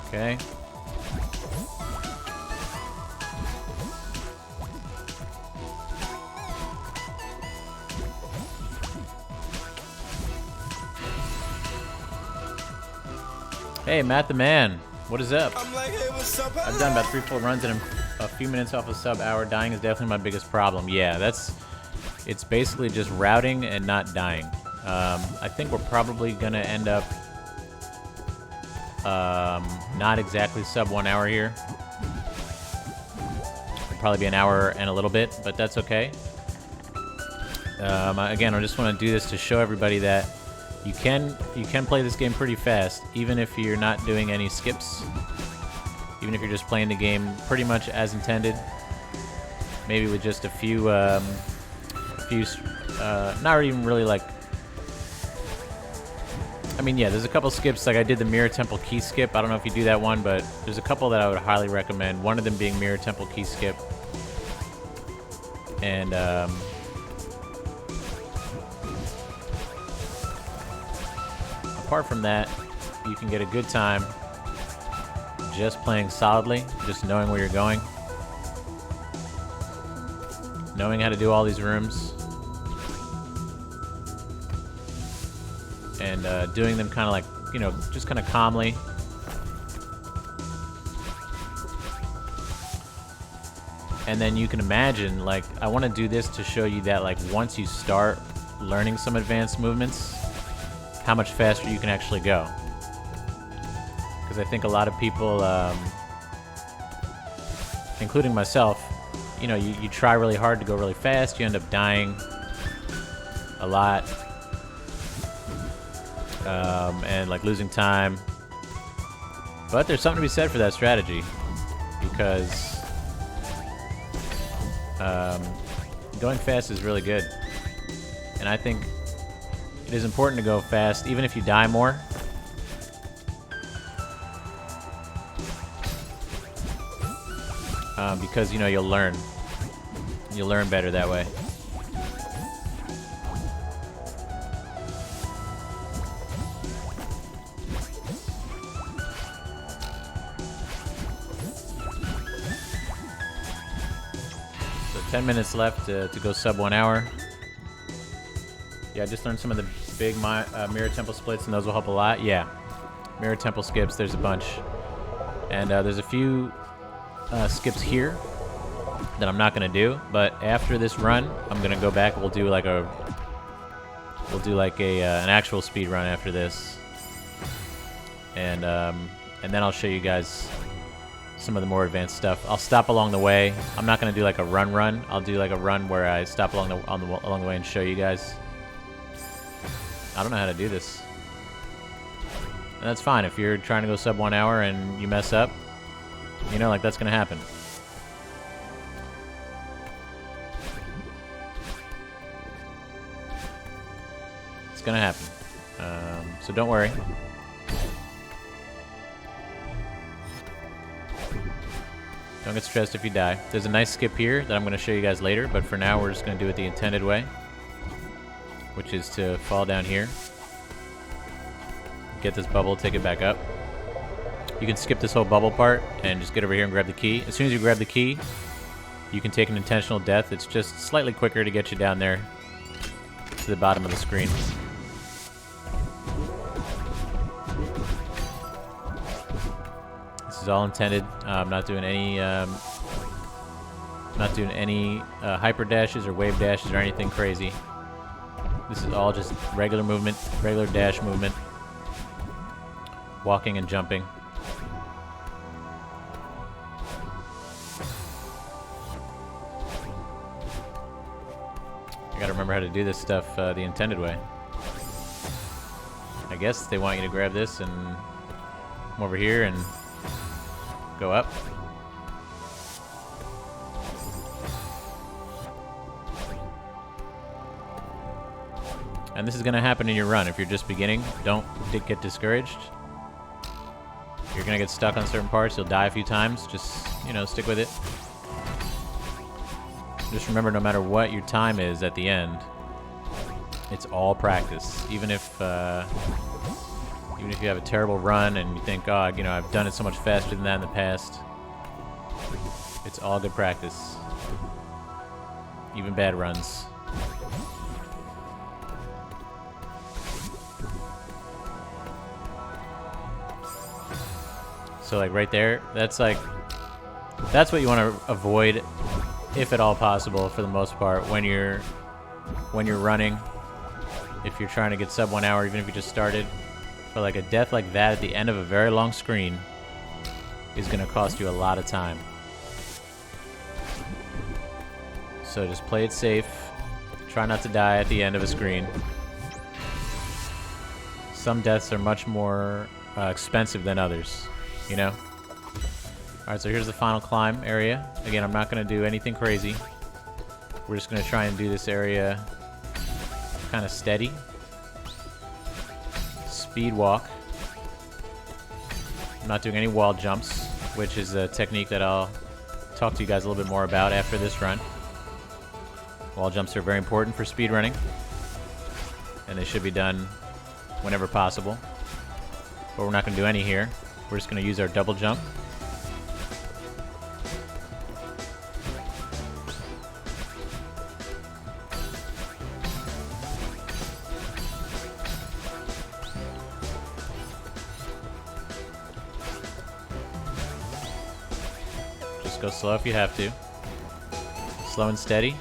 Okay. Hey, Matt the Man. What is up? I'm like, hey, what's up? I've done about 3 full runs and I'm a few minutes off a sub hour. Dying is definitely my biggest problem. Yeah, it's basically just routing and not dying. I think we're probably gonna end up not exactly sub 1 hour here. It'll probably be an hour and a little bit, but that's okay. Again, I just want to do this to show everybody that you can play this game pretty fast, even if you're not doing any skips. Even if you're just playing the game pretty much as intended. Maybe with just a few, not even really like... I mean, yeah, there's a couple skips. Like I did the Mirror Temple key skip. I don't know if you do that one, but there's a couple that I would highly recommend. One of them being Mirror Temple key skip. And, apart from that, you can get a good time just playing solidly, just knowing where you're going, knowing how to do all these rooms, and doing them kind of like, you know, just kind of calmly. And then you can imagine, like, I want to do this to show you that, like, once you start learning some advanced movements, how much faster you can actually go. Because I think a lot of people, including myself, you know, you try really hard to go really fast, you end up dying a lot, and like losing time. But there's something to be said for that strategy, because going fast is really good. And I think it is important to go fast, even if you die more. Because, you know, you'll learn. You'll learn better that way. So 10 minutes left to go sub 1 hour. Yeah, I just learned some of the big mirror temple splits, and those will help a lot. Yeah, mirror temple skips, there's a bunch. And there's a few skips here that I'm not gonna do, but after this run, I'm gonna go back. We'll do like an actual speed run after this, and then I'll show you guys some of the more advanced stuff. I'll stop along the way. I'm not gonna do like a run. I'll do like a run where I stop along the way and show you guys. I don't know how to do this, and that's fine. If you're trying to go sub 1 hour and you mess up, you know, like, that's gonna happen. It's gonna happen. So don't worry. Don't get stressed if you die. There's a nice skip here that I'm gonna show you guys later, but for now we're just gonna do it the intended way, which is to fall down here, get this bubble, take it back up. You can skip this whole bubble part and just get over here and grab the key. As soon as you grab the key, you can take an intentional death. It's just slightly quicker to get you down there to the bottom of the screen. This is all intended. I'm not doing any hyper dashes or wave dashes or anything crazy. This is all just regular movement, regular dash movement, walking and jumping. I gotta remember how to do this stuff the intended way. I guess they want you to grab this and come over here and go up. And this is gonna happen in your run. If you're just beginning, don't get discouraged. You're gonna get stuck on certain parts. You'll die a few times. Just, you know, stick with it. Just remember, no matter what your time is at the end, it's all practice. Even if you have a terrible run and you think, oh, you know, I've done it so much faster than that in the past, it's all good practice. Even bad runs. So like right there, that's what you want to avoid, if at all possible, for the most part, when you're running. If you're trying to get sub 1 hour, even if you just started, but like a death like that at the end of a very long screen is going to cost you a lot of time. So just play it safe. Try not to die at the end of a screen. Some deaths are much more expensive than others, you know? Alright, so here's the final climb area. Again, I'm not going to do anything crazy. We're just going to try and do this area kind of steady. Speed walk. I'm not doing any wall jumps, which is a technique that I'll talk to you guys a little bit more about after this run. Wall jumps are very important for speed running, and they should be done whenever possible. But we're not going to do any here. We're just going to use our double jump. Just go slow if you have to. Slow and steady.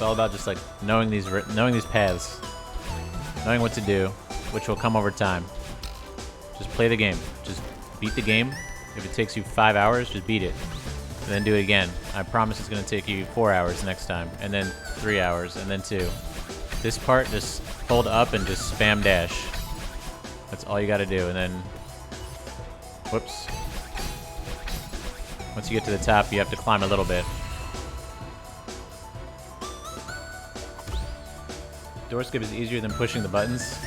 It's all about just like knowing these paths, knowing what to do, which will come over time. Just play the game. Just beat the game. If it takes you 5 hours, just beat it. And then do it again. I promise it's going to take you 4 hours next time. And then 3 hours. And then 2. This part, just hold up and just spam dash. That's all you got to do. And then... Whoops. Once you get to the top, you have to climb a little bit. Door skip is easier than pushing the buttons.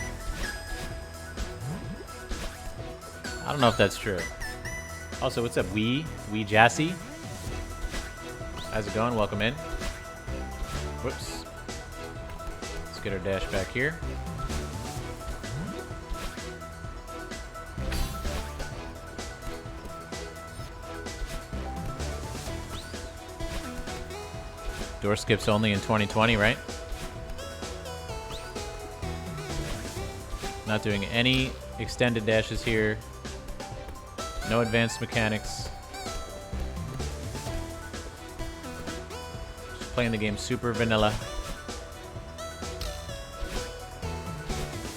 I don't know if that's true. Also, what's up, Wee Jassy? How's it going? Welcome in. Whoops. Let's get our dash back here. Door skips only in 2020, right? Not doing any extended dashes here. No advanced mechanics. Just playing the game super vanilla.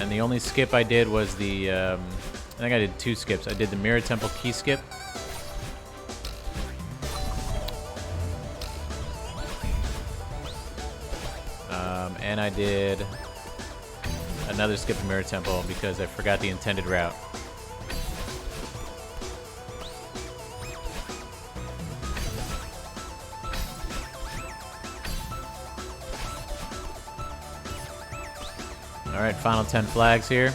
And the only skip I did was the... I think I did 2 skips. I did the Mirror Temple key skip. And I did another skip to Mirror Temple because I forgot the intended route. Alright, final 10 flags here.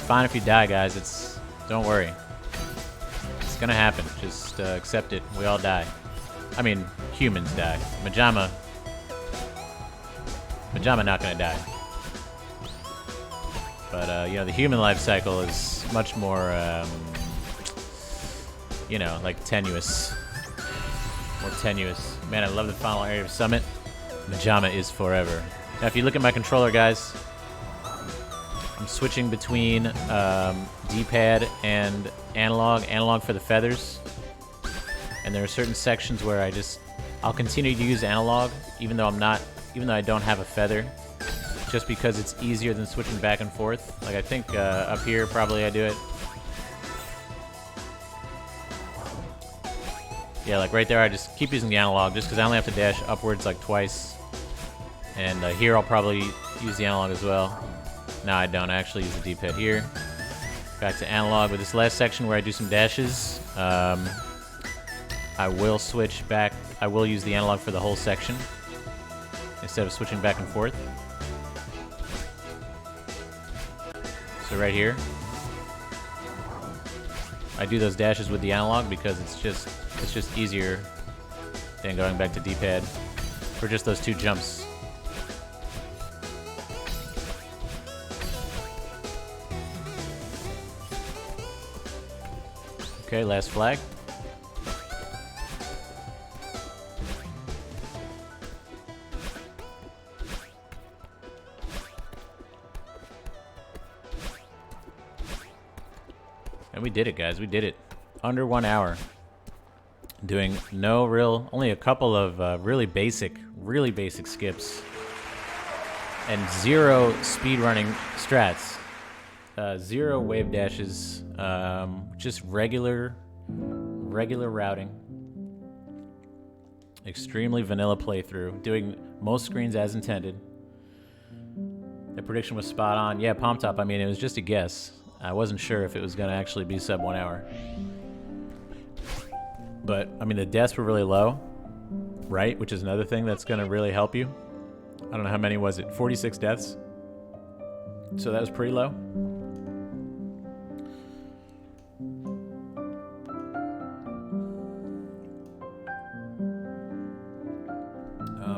Fine if you die, guys. Don't worry. It's gonna happen. Just accept it. We all die. I mean, humans die. Majama not gonna die. But you know, the human life cycle is much more, you know, like tenuous. More tenuous. Man, I love the final area of Summit. Majama is forever. Now, if you look at my controller, guys. I'm switching between D-pad and analog for the feathers. And there are certain sections where I'll continue to use analog even though I don't have a feather, just because it's easier than switching back and forth. Like I think up here probably I do it. Yeah, like right there I just keep using the analog just because I only have to dash upwards like twice. And here I'll probably use the analog as well. No, I don't. I actually use the D-pad here. Back to analog with this last section where I do some dashes. I will switch back. I will use the analog for the whole section instead of switching back and forth. So right here, I do those dashes with the analog because it's just easier than going back to D-pad for just those 2 jumps. Okay, last flag. And we did it, guys. We did it. Under 1 hour. Doing only a couple of really basic skips. And 0 speedrunning strats. 0 wave dashes, just regular routing. Extremely vanilla playthrough, doing most screens as intended. The prediction was spot on. Yeah, Palm Top, I mean, it was just a guess. I wasn't sure if it was going to actually be sub 1 hour. But, I mean, the deaths were really low, right? Which is another thing that's going to really help you. I don't know how many was it? 46 deaths? So that was pretty low.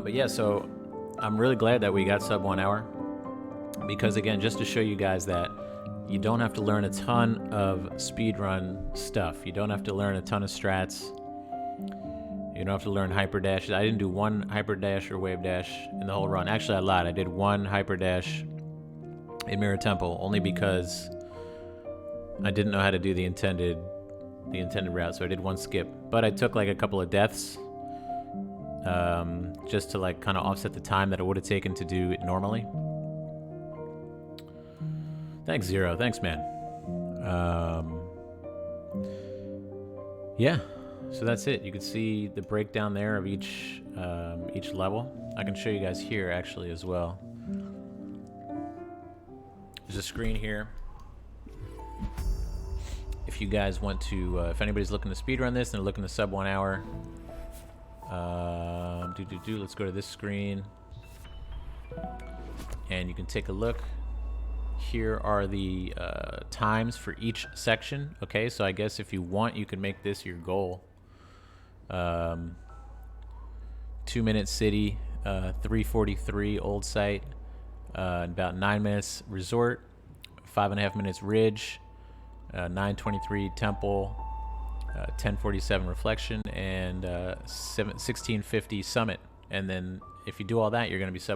But yeah, so I'm really glad that we got sub 1 hour. Because again, just to show you guys that you don't have to learn a ton of speedrun stuff. You don't have to learn a ton of strats. You don't have to learn hyper dashes. I didn't do one hyper dash or wave dash in the whole run. Actually, I lied. I did one hyper dash in Mirror Temple only because I didn't know how to do the intended route, so I did one skip. But I took like a couple of deaths just to like kind of offset the time that it would have taken to do it normally. Thanks, Zero. Thanks, man. Yeah, so that's it. You can see the breakdown there of each level. I can show you guys here actually as well. There's a screen here. If you guys want to, if anybody's looking to speedrun this and they're looking to sub 1 hour, let's go to this screen. And you can take a look. Here are the times for each section. Okay, so I guess if you want, you can make this your goal. 2-minute city, 3:43 old site, about 9 minutes resort, 5.5 minutes ridge, 9:23 temple, 10:47 reflection, and 16:50 summit. And then if you do all that, you're going to be sub